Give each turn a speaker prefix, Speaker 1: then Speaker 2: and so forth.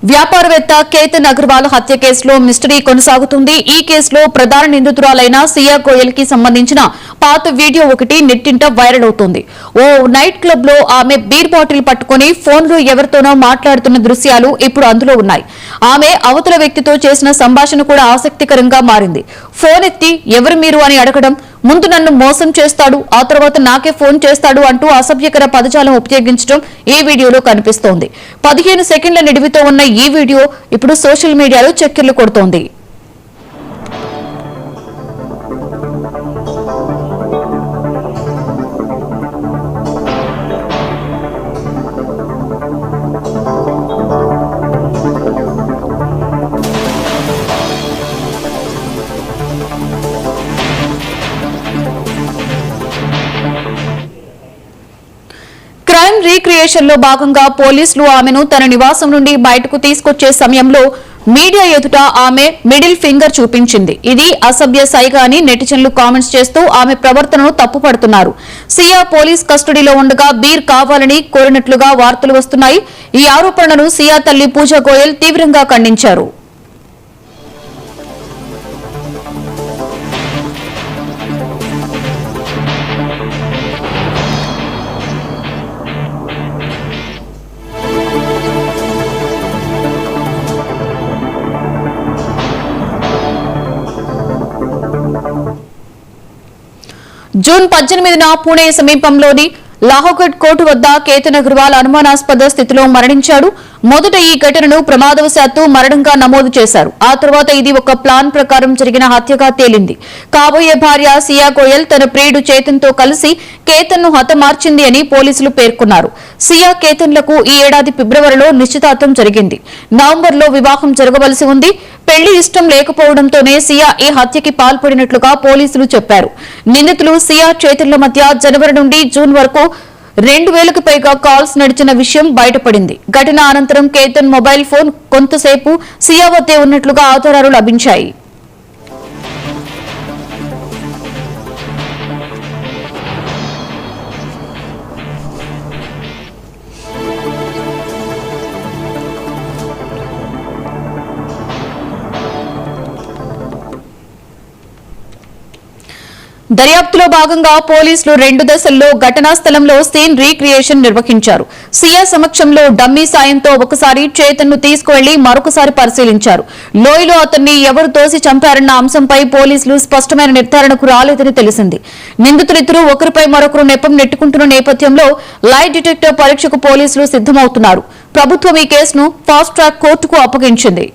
Speaker 1: వ్యాపారవేత్త కేతన్ అగర్వాల్ హత్య కేసులో మిస్టరీ కొనసాగుతుంది. ఈ కేసులో ప్రధాన నిందితురాలైన సియా గోయల్ కి సంబంధించిన పాత వీడియో ఒకటి నెట్టింట వైరల్ అవుతోంది. ఓ నైట్ క్లబ్ లో ఆమె బీర్ బాటిల్ పట్టుకుని ఫోన్ లో ఎవరితోనో మాట్లాడుతున్న దృశ్యాలు ఇప్పుడు అందులో ఉన్నాయి. ఆమె అవతల వ్యక్తితో చేసిన సంభాషణ కూడా ఆసక్తికరంగా మారింది. ఫోన్ ఎత్తి ఎవరు మీరు అని అడగడం, ముందు నన్ను మోసం చేస్తాడు, ఆ తర్వాత నాకే ఫోన్ చేస్తాడు అంటూ అసభ్యకర పదజాలం ఉపయోగించడం ఈ వీడియోలో కనిపిస్తోంది. 15 సెకండ్ల నిడివితో ఉన్న ఈ వీడియో ఇప్పుడు సోషల్ మీడియాలో చక్కర్లు కొడుతోంది. క్రైమ్ రీక్రియేషన్ లో భాగంగా పోలీసులు ఆమెను తన నివాసం నుండి బయటకు తీసుకొచ్చే సమయంలో మీడియా ఎదుట ఆమె మిడిల్ ఫింగర్ చూపించింది. ఇది అసభ్య సైగ అని నెటిజన్లు కామెంట్స్ చేస్తూ ఆమె ప్రవర్తనను తప్పుపడుతున్నారు. సియా పోలీస్ కస్టడీలో ఉండగా బీర్ కావాలని కోరినట్లుగా వార్తలు వస్తున్నాయి. ఈ ఆరోపణలను సియా తల్లి పూజా గోయల్ తీవ్రంగా ఖండించారు. జూన్ 18న పూణే సమీపంలోని లాహోగఢ్ కోర్టు వద్ద కేతన్ అగర్వాల్ అనుమానాస్పద స్థితిలో మరణించాడు. మొదట ఈ ఘటనను ప్రమాదవశాత్తు మరణంగా నమోదు చేశారు. ఆ తర్వాత ఇది ఒక ప్లాన్ ప్రకారం జరిగిన హత్యగా తేలింది. కాబోయే భార్య సియా గోయల్ తన ప్రియుడు చేతన్ తో కలిసి కేతన్ ను హతమార్చింది అని పోలీసులు పేర్కొన్నారు. సియా కేతన్లకు ఈ ఏడాది ఫిబ్రవరిలో నిశ్చితార్థం జరిగింది. నవంబర్లో వివాహం జరగవలసి ఉంది. పెళ్లి ఇష్టం లేకపోవడంతోనే సియా ఈ హత్యకి పాల్పడినట్లుగా పోలీసులు చెప్పారు. నిందితులు సియా చేతుల మధ్య జనవరి నుండి జూన్ వరకు 2000కు పైగా కాల్స్ నడిచిన విషయం బయటపడింది. ఘటన అనంతరం కేతన్ మొబైల్ ఫోన్ కొంతసేపు సియా వద్దే ఉన్నట్లుగా ఆధారాలు లభించాయి. దర్యాప్తులో భాగంగా పోలీసులు 2 దశల్లో ఘటనా స్థలంలో సీన్ రీక్రియేషన్ నిర్వహించారు. సియా సమక్షంలో డమ్మీ సాయంతో ఒకసారి చేతన్ ను తీసుకువెళ్లి మరొకసారి పరిశీలించారు. లోయలో అతన్ని ఎవరు తోసి చంపారన్న అంశంపై పోలీసులు స్పష్టమైన నిర్ధారణకు రాలేదని తెలిసింది. నిందితులిద్దరూ ఒకరిపై మరొకరు నెపం నెట్టుకుంటున్న నేపథ్యంలో లై డిటెక్టర్ పరీక్షకు పోలీసులు సిద్దమవుతున్నారు. ప్రభుత్వం ఈ కేసును ఫాస్ట్ ట్రాక్ కోర్టుకు అప్పగించింది.